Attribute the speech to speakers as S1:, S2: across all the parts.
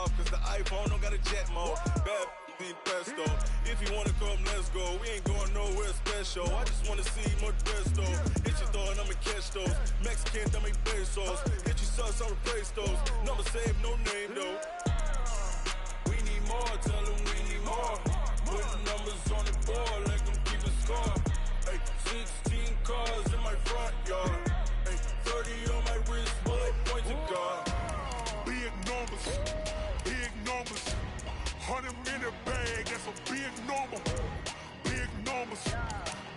S1: off, cause the iPhone don't got a jet mode. Bad be pesto. If you wanna come, let's go. We ain't going nowhere special. I just wanna see more resto. Hit your throw and I'ma catch those. Mexican, dame pesos. Hit your sus, I'll replace those. Number save, no name though. We need more, tell them we need more. Putting numbers on the board, let them keep a score. Ay, 16 cars in my front yard. Ay, 30 on my wrist, bullet point to God.
S2: Big numbers, big numbers. 100 in the bag, that's a big number. Big numbers,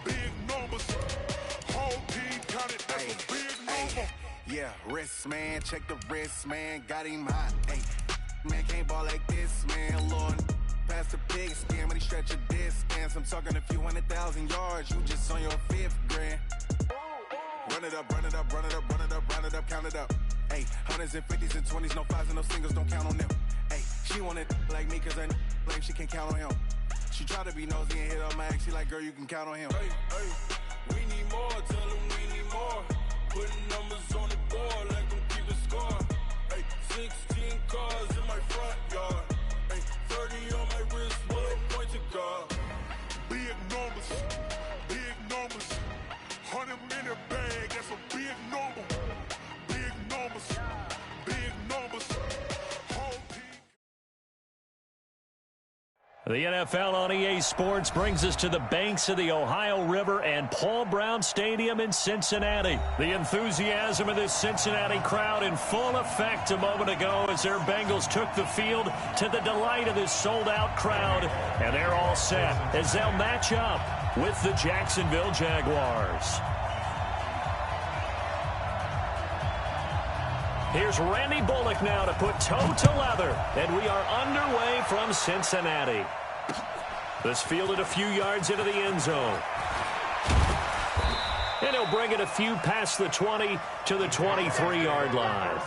S2: big numbers. Whole team counted, that's a big number.
S3: Yeah, wrist man, check the wrist man, got him hot. Ay, man can't ball like this, man. Lord, past the pig skin when he stretch a distance. I'm talking a few 100,000 yards, you just on your 5th grand. Run it up, run it up, run it up, run it up, run it up, count it up. Ay, hundreds and 50s and 20s, no 5s and no singles, don't count on them. Ay, she wanted like me cause her blame, she can't count on him. She tried to be nosy and hit up my ex, she like, girl, you can count on him.
S1: Hey, hey, we need more, tell them we need more. Putting numbers on the board, let them keep a score. Hey, 16 cars in my front yard. Hey, 30 on my wrist, bullet point to God.
S2: Big numbers, big numbers. 100 in the bag, that's a big number. Big numbers, big numbers. Whole team.
S4: The NFL on EA Sports brings us to the banks of the Ohio River and Paul Brown Stadium in Cincinnati. The enthusiasm of this Cincinnati crowd in full effect a moment ago as their Bengals took the field to the delight of this sold-out crowd. And they're all set as they'll match up with the Jacksonville Jaguars. Here's Randy Bullock now to put toe to leather. And we are underway from Cincinnati. This fielded a few yards into the end zone. And he'll bring it a few past the 20 to the 23-yard line.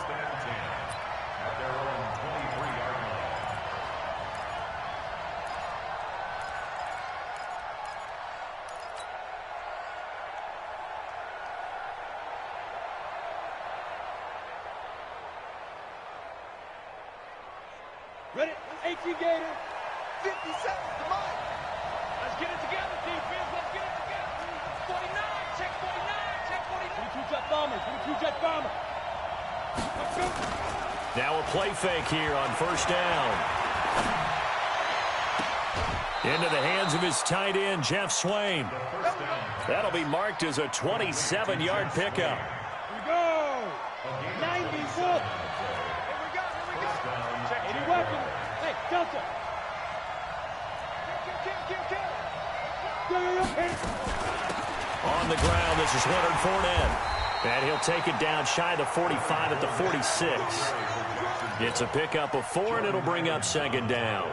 S5: Ready? 18 Gator. 50 seconds to mine. Let's get it together, defense. Let's get it together. 49. Check 49. Check 49. 22 jet bomber. 22 jet bomber. Let's go.
S4: Now a play fake here on first down. Into the hands of his tight end, Jeff Swain. That'll be marked as a 27-yard pickup.
S5: Here we go. 94. Any weapon. Hey, Delta.
S4: On the ground, this is Leonard Fournette. And he'll take it down shy of 45 at the 46. It's a pickup of 4, and it'll bring up second down.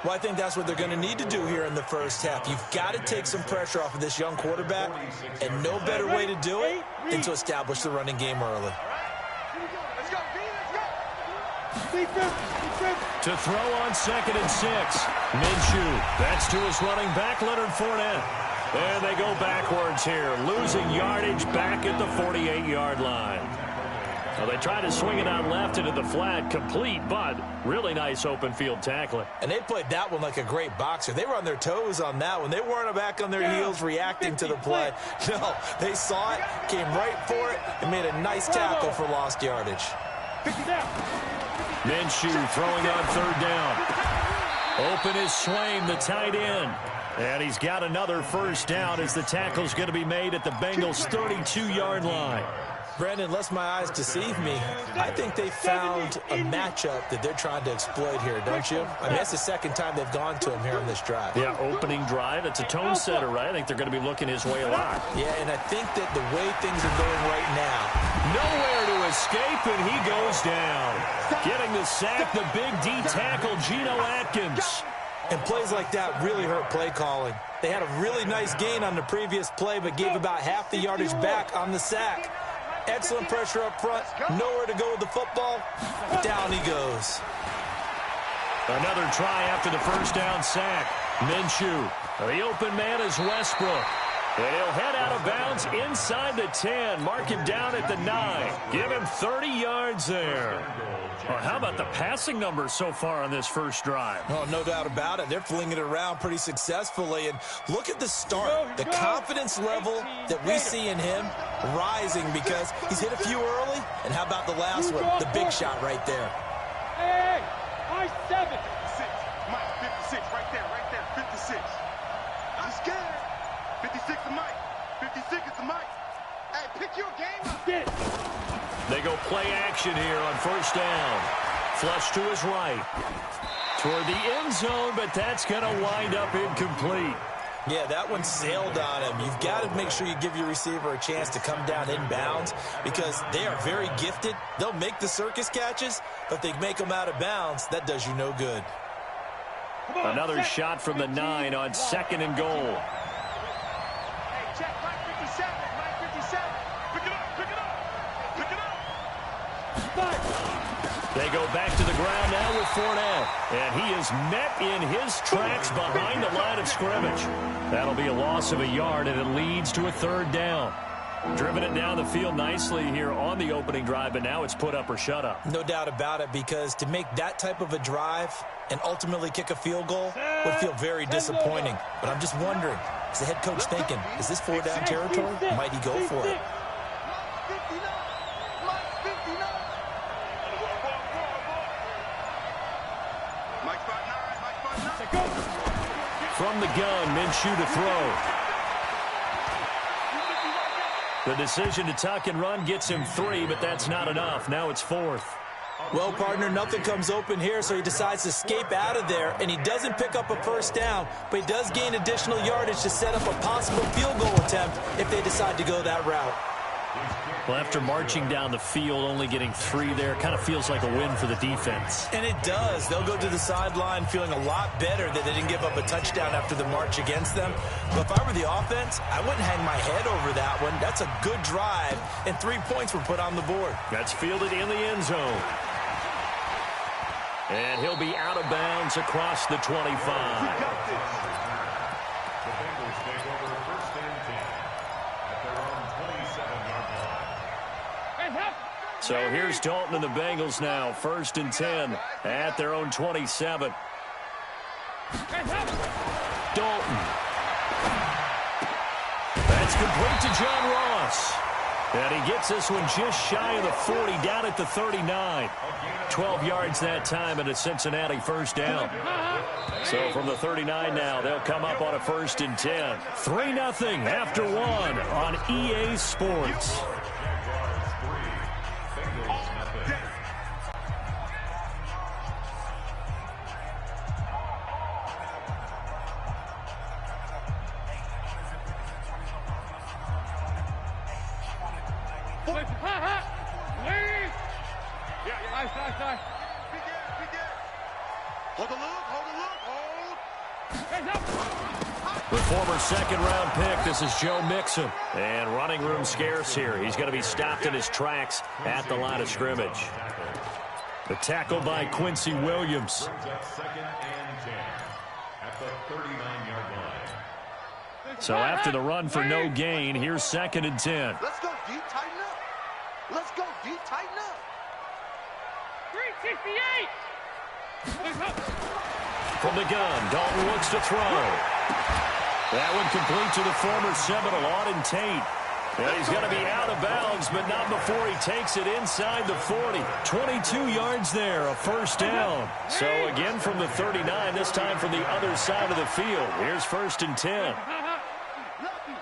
S6: Well, I think that's what they're going to need to do here in the first half. You've got to take some pressure off of this young quarterback, and no better way to do it than to establish the running game early.
S4: To throw on 2nd and 6. Minshew. That's to his running back, Leonard Fournette. And they go backwards here, losing yardage back at the 48-yard line. Well, they try to swing it out left into the flat, complete, but really nice open field tackling.
S6: And they played that one like a great boxer. They were on their toes on that one. They weren't back on their heels reacting to the play. No, they saw it, came right for it, and made a nice tackle for lost yardage.
S4: Minshew throwing on 3rd down. Open is Swain, the tight end. And he's got another first down as the tackle's going to be made at the Bengals' 32-yard line.
S6: Brandon, unless my eyes deceive me, I think they found a matchup that they're trying to exploit here, don't you? I mean, that's the second time they've gone to him here on this drive.
S4: Yeah, opening drive. It's a tone setter, right? I think they're going to be looking his way a lot.
S6: Yeah, and I think that the way things are going right now.
S4: Nowhere to escape, and he goes down. Getting the sack, the big D tackle, Geno Atkins.
S6: And plays like that really hurt play calling. They had a really nice gain on the previous play, but gave about half the yardage back on the sack. Excellent pressure up front. Nowhere to go with the football. Down he goes.
S4: Another try after the first down sack. Minshew. The open man is Westbrook. And he'll head out of bounds inside the 10. Mark him down at the 9. Give him 30 yards there. Well, how about the passing numbers so far on this first drive?
S6: Oh, no doubt about it. They're flinging it around pretty successfully. And look at the start. The confidence level that we see in him rising because he's hit a few early. And how about the last one? The big shot right there.
S5: Hey, I 7.
S2: 56. Mike, 56. Right there. 56. I'm scared. 56 is Mike. 56 is the Mike. Hey, pick your game up.
S5: Get it.
S4: They go play action here on first down. Flush to his right. Toward the end zone, but that's going to wind up incomplete.
S6: Yeah, that one sailed on him. You've got to make sure you give your receiver a chance to come down inbounds because they are very gifted. They'll make the circus catches, but if they make them out of bounds, that does you no good.
S4: Another shot from the 9 on 2nd and goal.
S2: Hey, check Mike 57. Mike 57. Pick it up. Pick it up. Pick it up.
S4: They go back to the ground now with Fournette. And he is met in his tracks behind the line of scrimmage. That'll be a loss of a yard, and it leads to a 3rd down. Driven it down the field nicely here on the opening drive, but now it's put up or shut up.
S6: No doubt about it, because to make that type of a drive and ultimately kick a field goal would feel very disappointing. But I'm just wondering, is the head coach thinking, is this 4-down territory? Might he go for it?
S4: From the gun, Minshew to throw. The decision to tuck and run gets him 3, but that's not enough. Now it's 4th.
S6: Well, partner, nothing comes open here, so he decides to escape out of there, and he doesn't pick up a first down, but he does gain additional yardage to set up a possible field goal attempt if they decide to go that route.
S4: Well, after marching down the field, only getting 3 there, kind of feels like a win for the defense.
S6: And it does. They'll go to the sideline feeling a lot better that they didn't give up a touchdown after the march against them. But if I were the offense, I wouldn't hang my head over that one. That's a good drive, and 3 points were put on the board.
S4: That's fielded in the end zone. And he'll be out of bounds across the 25. So here's Dalton and the Bengals now, 1st and 10 at their own 27. Dalton. That's complete to John Ross. And he gets this one just shy of the 40, down at the 39. 12 yards that time and a Cincinnati 1st down. So from the 39 now, they'll come up on a 1st and 10. 3-0 after 1 on EA Sports. The former 2nd-round pick, this is Joe Mixon. And running room scarce here. He's going to be stopped in his tracks at the line of scrimmage. The tackle by Quincy Williams. So after the run for no gain, here's 2nd and 10.
S2: Let's go deep, tighten up. Let's go deep, tighten up.
S5: 368.
S4: From the gun, Dalton looks to throw. That one complete to the former Seminole, Auden Tate. And he's going to be out of bounds, but not before he takes it inside the 40. 22 yards there, a 1st down. So again from the 39, this time from the other side of the field. Here's 1st and 10.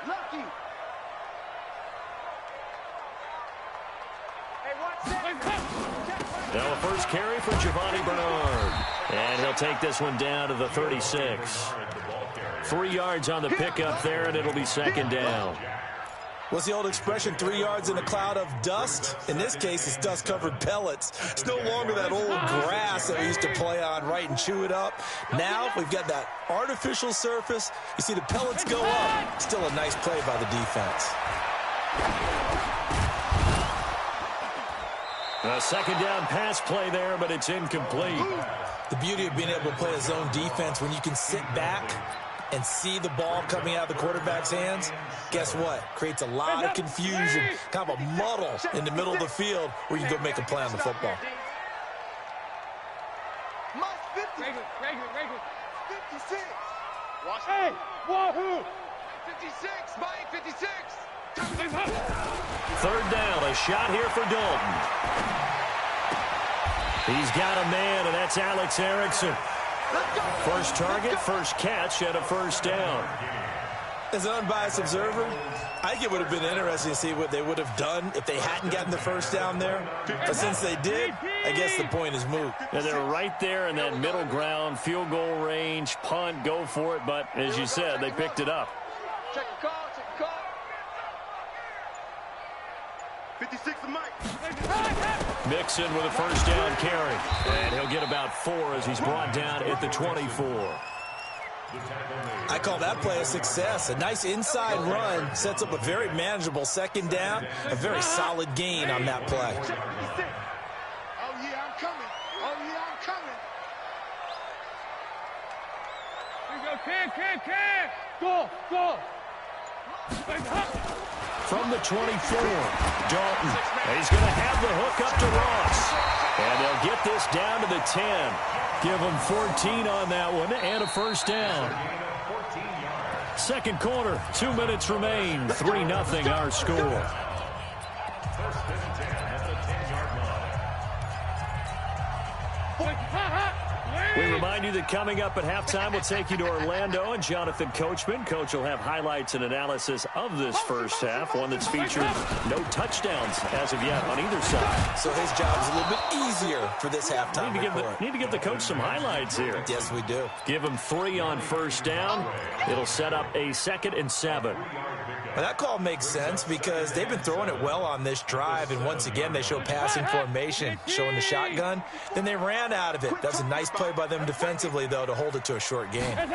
S2: Lucky.
S4: Now a first carry for Giovanni Bernard. And he'll take this one down to the 36. 3 yards on the pickup there, and it'll be 2nd down.
S6: What's the old expression, 3 yards in a cloud of dust? In this case, it's dust-covered pellets. It's no longer that old grass that we used to play on, right, and chew it up. Now we've got that artificial surface. You see the pellets go up. Still a nice play by the defense.
S4: A 2nd down pass play there, but it's incomplete.
S6: The beauty of being able to play a zone defense when you can sit back and see the ball coming out of the quarterback's hands, guess what? Creates a lot of confusion, kind of a muddle in the middle of the field where you can go make a play on the football.
S5: Regular.
S2: 56.
S5: Watch. Hey, wahoo!
S2: 56. Mike, 56.
S4: Third down, a shot here for Dalton. He's got a man, and that's Alex Erickson. First target, first catch, and a first down.
S6: As an unbiased observer, I think it would have been interesting to see what they would have done if they hadn't gotten the first down there. But since they did, I guess the point is moot.
S4: Yeah, they're right there in that middle ground, field goal range, punt, go for it. But as you said, they picked it up.
S2: Check the call. 56 to Mike.
S4: Mixon with a first down carry. And he'll get about 4 as he's brought down at the 24.
S6: I call that play a success. A nice inside run sets up a very manageable second down. A very solid gain on that play.
S2: Oh, yeah, I'm coming.
S5: Here you go, Go.
S4: From the 24, Dalton. He's going to have the hook up to Ross. And they'll get this down to the 10. Give him 14 on that one and a first down. Second quarter, 2 minutes remain. 3-0 our score. We remind you that coming up at halftime, we'll take you to Orlando and Jonathan Coachman. Coach will have highlights and analysis of this first half, one that's featured no touchdowns as of yet on either side.
S6: So his job is a little bit easier for this halftime report.
S4: Need to give the coach some highlights here.
S6: Yes, we do.
S4: Give him 3 on first down. It'll set up a 2nd and 7.
S6: Well, that call makes sense because they've been throwing it well on this drive, and once again they show passing formation, showing the shotgun. Then they ran out of it. That's a nice play by them defensively, though, to hold it to a short game.
S4: On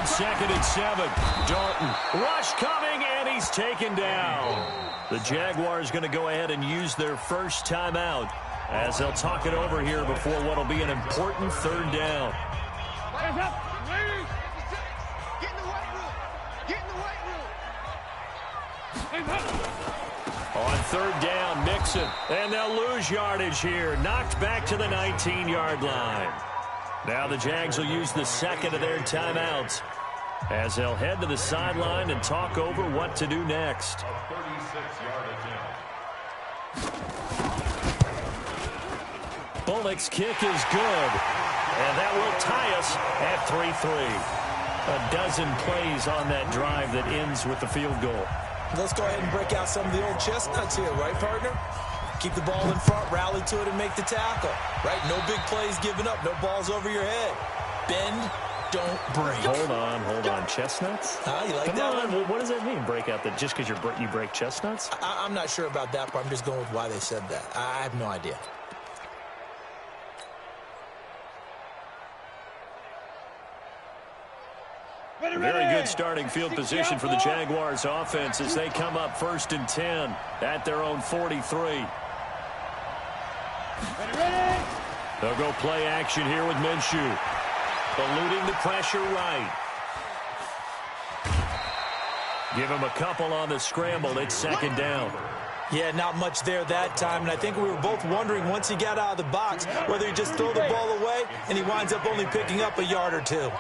S4: 2nd and 7, Dalton. Rush coming, and he's taken down. The Jaguars going to go ahead and use their first timeout as they'll talk it over here before what will be an important third down. On third down, Mixon, and they'll lose yardage here. Knocked back to the 19-yard line. Now the Jags will use the second of their timeouts as they'll head to the sideline and talk over what to do next. Bullock's kick is good, and that will tie us at 3-3. A dozen plays on that drive that ends with the field goal.
S6: Let's go ahead and break out some of the old chestnuts here, right, partner? Keep the ball in front, rally to it, and make the tackle, right? No big plays given up, no balls over your head. Bend, don't break.
S4: Hold on. Chestnuts?
S6: You like
S4: Come
S6: that
S4: on.
S6: one?
S4: What does that mean, break out? That just because you break chestnuts?
S6: I'm not sure about that, but I'm just going with why they said that. I have no idea.
S4: Very good starting field position for the Jaguars offense as they come up 1st and 10 at their own 43. They'll go play action here with Minshew. Eluding the pressure right. Give him a couple on the scramble. It's 2nd down.
S6: Yeah, not much there that time, and I think we were both wondering once he got out of the box whether he just throw the ball away and he winds up only picking up a yard or 2.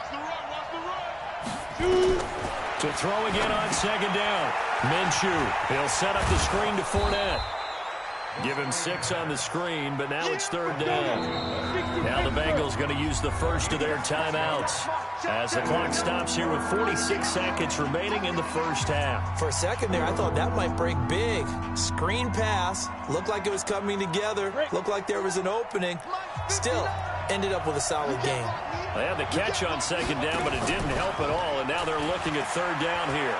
S4: To throw again on 2nd down. Minshew. He'll set up the screen to Fournette. Give him 6 on the screen, but now it's 3rd down. Now the Bengals going to use the first of their timeouts as the clock stops here with 46 seconds remaining in the first half.
S6: For a second there, I thought that might break big. Screen pass. Looked like it was coming together. Looked like there was an opening. Still, ended up with a solid game.
S4: They had the catch on 2nd down, but it didn't help at all, and now they're looking at 3rd down here.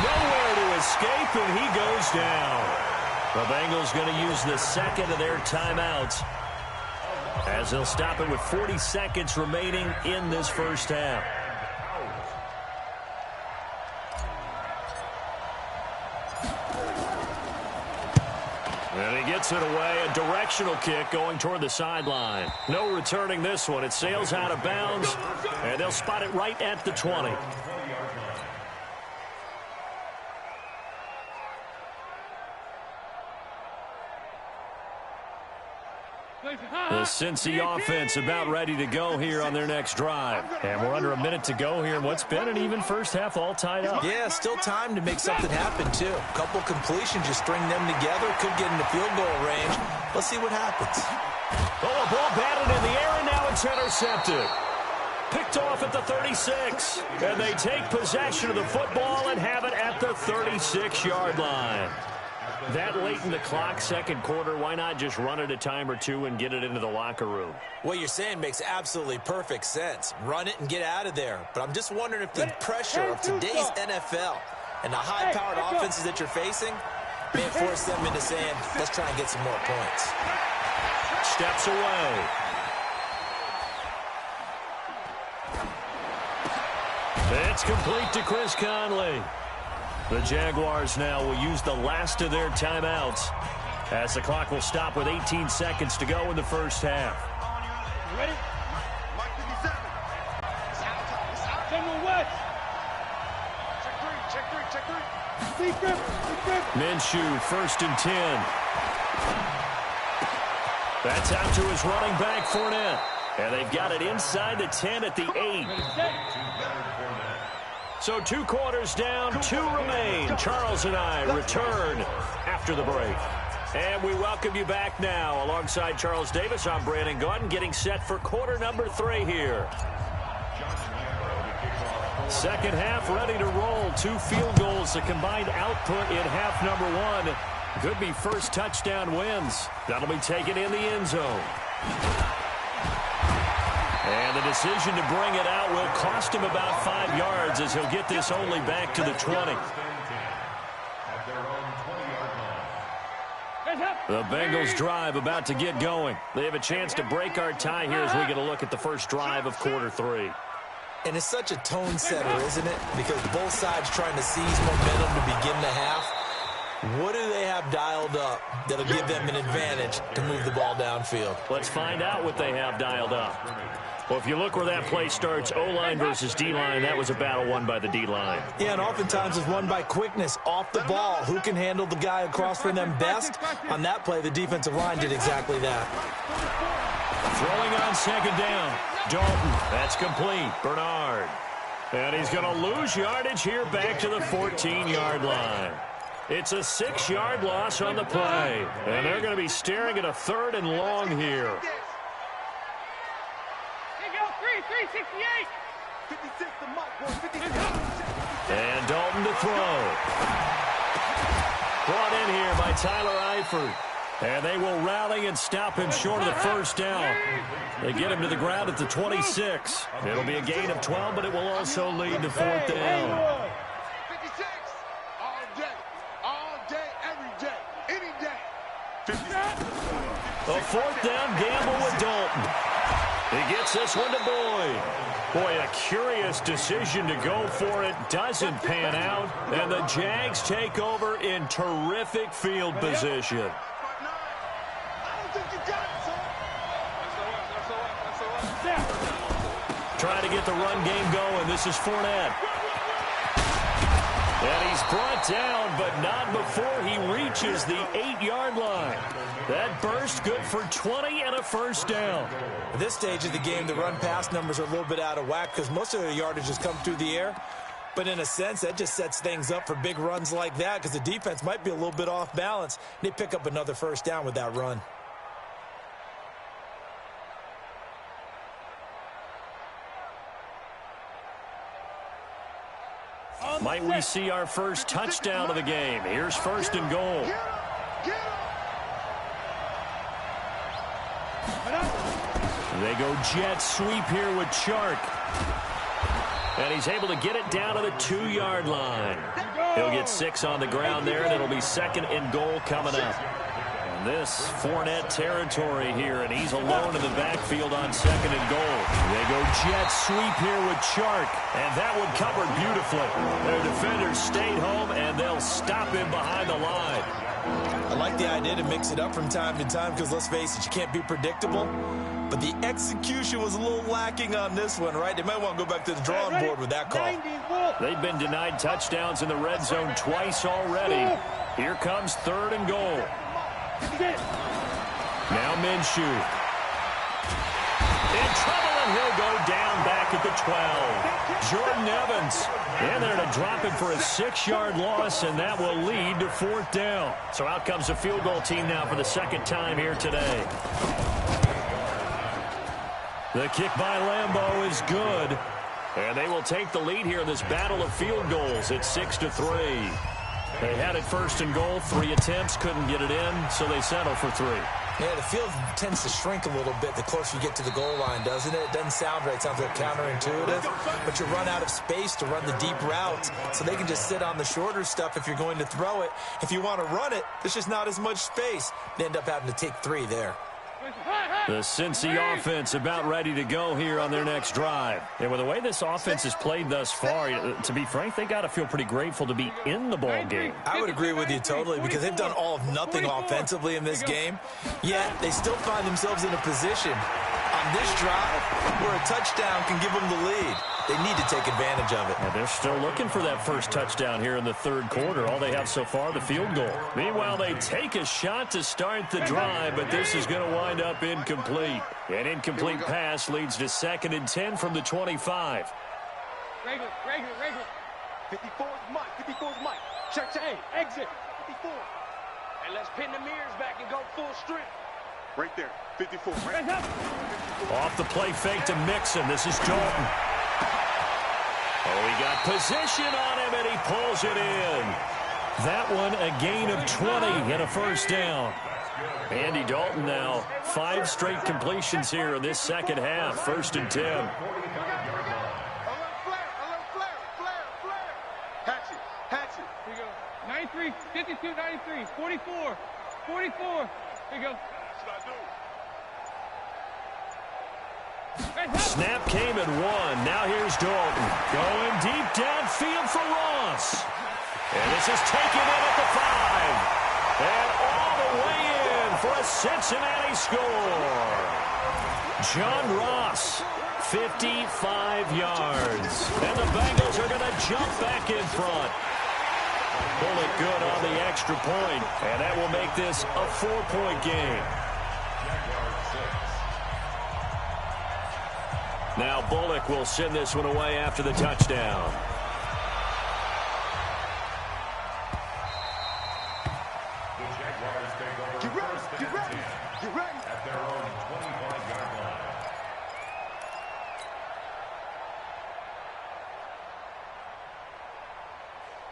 S4: Nowhere to escape, and he goes down. The Bengals going to use the second of their timeouts as they'll stop it with 40 seconds remaining in this first half. And he gets it away, a directional kick going toward the sideline. No returning this one. It sails out of bounds, and they'll spot it right at the 20. The Cincy offense about ready to go here on their next drive. And we're under a minute to go here in what's been an even first half, all tied up.
S6: Yeah, still time to make something happen, too. A couple completions, just string them together. Could get into field goal range. Let's see what happens.
S4: Oh, a ball batted in the air, and now it's intercepted. Picked off at the 36. And they take possession of the football and have it at the 36-yard line. That late in the clock, second quarter, why not just run it a time or two and get it into the locker room?
S6: What you're saying makes absolutely perfect sense. Run it and get out of there. But I'm just wondering if the pressure of today's NFL and the high-powered offenses that you're facing may force them into saying, let's try and get some more points.
S4: Steps away. It's complete to Chris Conley. The Jaguars now will use the last of their timeouts as the clock will stop with 18 seconds to go in the first half.
S5: Ready? General West. Check three.
S4: Minshew, 1st and 10. That's out to his running back, Fournette. And they've got it inside the 10 at the 8. So 2 quarters down, 2 remain. Charles and I return after the break. And we welcome you back now. Alongside Charles Davis, I'm Brandon Gaudin, getting set for quarter number 3 here. Second half ready to roll. 2 field goals, the combined output in half number 1. Could be first touchdown wins. That'll be taken in the end zone. And the decision to bring it out will cost him about 5 yards as he'll get this only back to the 20. The Bengals drive about to get going. They have a chance to break our tie here as we get a look at the first drive of quarter 3.
S6: And it's such a tone setter, isn't it? Because both sides trying to seize momentum to begin the half. What do they have dialed up that'll give them an advantage to move the ball downfield?
S4: Let's find out what they have dialed up. Well, if you look where that play starts, O-line versus D-line, that was a battle won by the D-line.
S6: Yeah, and oftentimes it's won by quickness off the ball. Who can handle the guy across from them best? On that play, the defensive line did exactly that.
S4: Throwing on second down. Dalton, that's complete. Bernard. And he's going to lose yardage here back to the 14-yard line. It's a 6-yard loss on the play. And they're going to be staring at a 3rd and long here.
S5: 368.
S4: And Dalton to throw. Brought in here by Tyler Eifert. And they will rally and stop him short of the first down. They get him to the ground at the 26. It'll be a gain of 12, but it will also lead to 4th down.
S2: 56. All day, every day, any day. 56.
S4: A 4th down gamble with Dalton. He gets this one to Boyd. Boy, a curious decision to go for it. Doesn't pan out. And the Jags take over in terrific field position. Trying to get the run game going. This is Fournette. And he's brought down, but not before he reaches the 8-yard line. That burst good for 20 and a first down.
S6: At this stage of the game, the run-pass numbers are a little bit out of whack because most of their yardage has come through the air. But in a sense, that just sets things up for big runs like that because the defense might be a little bit off balance. They pick up another first down with that run.
S4: Might we see our first touchdown of the game? Here's 1st and goal. They go jet sweep here with Chark. And he's able to get it down to the 2-yard line. He'll get 6 on the ground there, and it'll be 2nd and goal coming up. And this Fournette territory here, and he's alone in the backfield on 2nd and goal. They go jet sweep here with Chark, and that one covered beautifully. Their defenders stayed home, and they'll stop him behind the line.
S6: I like the idea to mix it up from time to time because, let's face it, you can't be predictable. But the execution was a little lacking on this one, right? They might want to go back to the drawing board with that call.
S4: They've been denied touchdowns in the red zone twice already. Here comes 3rd and goal. Now Minshew. In trouble, and he'll go down back at the 12. Jordan Evans in there to drop him for a 6-yard loss, and that will lead to 4th down. So out comes the field goal team now for the 2nd time here today. The kick by Lambeau is good. And they will take the lead here in this battle of field goals at 6-3. They had it 1st and goal, 3 attempts, couldn't get it in, so they settle for 3.
S6: Yeah, the field tends to shrink a little bit the closer you get to the goal line, doesn't it? It doesn't sound right. It sounds like counterintuitive. But you run out of space to run the deep routes, so they can just sit on the shorter stuff if you're going to throw it. If you want to run it, there's just not as much space. They end up having to take 3 there.
S4: The Cincy offense about ready to go here on their next drive. And with the way this offense has played thus far, to be frank, they got to feel pretty grateful to be in the ball game.
S6: I would agree with you totally because they've done all of nothing offensively in this game, yet they still find themselves in a position on this drive where a touchdown can give them the lead. They need to take advantage of it.
S4: And they're still looking for that first touchdown here in the 3rd quarter. All they have so far, the field goal. Meanwhile, they take a shot to start the drive, but this is going to wind up incomplete. An incomplete pass leads to 2nd and 10 from the 25.
S5: Regular. 54's Mike. 54's Mike. Check. Hey, exit. 54. And let's pin the mirrors back and go full strength.
S2: Right there, 54. Right.
S4: Off the play fake to Mixon. This is Dalton. Oh, he got position on him, and he pulls it in. That one, a gain of 20 and a 1st down. Andy Dalton now, 5 straight completions here in this 2nd half. 1st and 10.
S2: Alert flare. Hatchet.
S5: Here you go. 93, 52, 93, 44. Here you go.
S4: Snap came at 1. Now here's Dalton. Going deep downfield for Ross. And this is taken in at the 5. And all the way in for a Cincinnati score. John Ross, 55 yards. And the Bengals are going to jump back in front. Pull it good on the extra point. And that will make this a 4-point game. Now Bullock will send this one away after the touchdown.
S2: Get ready. At their own 25-yard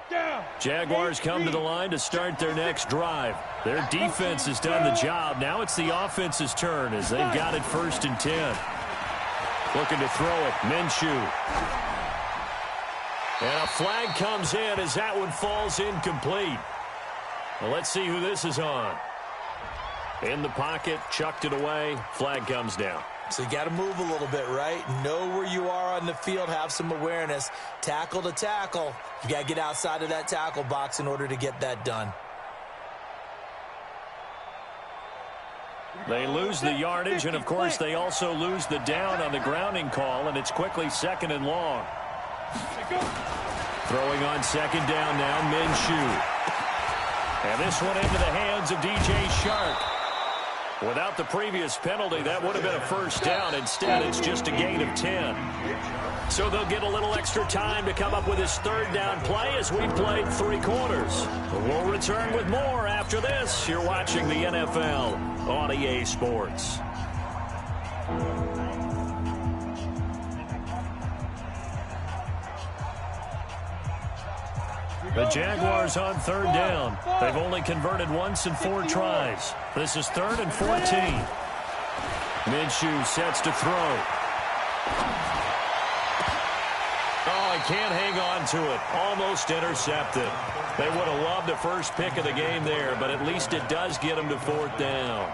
S2: line.
S4: Jaguars come to the line to start their next drive. Their defense has done the job. Now it's the offense's turn as they've got it 1st and 10. Looking to throw it. Minshew. And a flag comes in as that one falls incomplete. Well, let's see who this is on. In the pocket, chucked it away. Flag comes down.
S6: So you got to move a little bit, right? Know where you are on the field. Have some awareness. Tackle to tackle. You got to get outside of that tackle box in order to get that done.
S4: They lose the yardage, and, of course, they also lose the down on the grounding call, and it's quickly 2nd and long. Throwing on 2nd down now, Minshew. And this one into the hands of DJ Shark. Without the previous penalty, that would have been a 1st down. Instead, it's just a gain of 10. So they'll get a little extra time to come up with his 3rd down play as we played 3 quarters. We'll return with more after this. You're watching the NFL on EA Sports. The Jaguars on 3rd down. They've only converted once in 4 tries. This is 3rd and 14. Minshew sets to throw. Oh, he can't hang on to it. Almost intercepted. They would have loved the first pick of the game there, but at least it does get him to 4th down.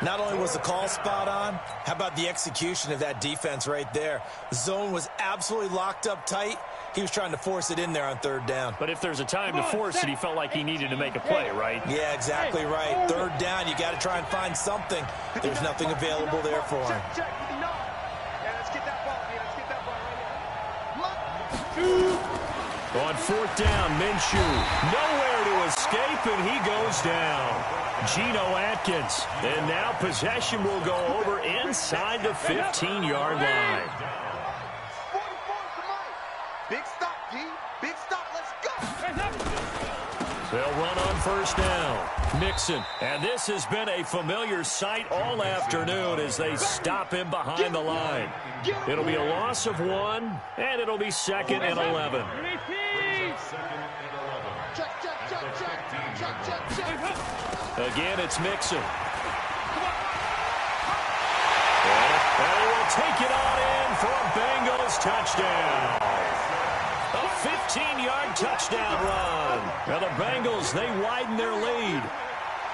S6: Not only was the call spot on, how about the execution of that defense right there? The zone was absolutely locked up tight. He was trying to force it in there on third down.
S4: But if there's a time to force it, he felt like he needed to make a play, right?
S6: Yeah, exactly right. Third down, you got to try and find something. There's nothing available there for him.
S4: On fourth down, Minshew. Nowhere to escape, and he goes down. Geno Atkins. And now possession will go over inside the 15-yard line.
S5: Big stop, D. Big stop. Let's go.
S4: They'll run on first down. Mixon. And this has been a familiar sight all afternoon as they stop him behind the line. It'll be a loss of 1, and it'll be 2nd and 11. Again, it's Mixon. And he will take it on in for a Bengals touchdown. A 15-yard touchdown run. Now the Bengals, they widen their lead.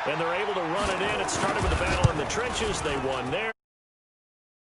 S4: And they're able to run it in. It started with a battle in the trenches. They won there.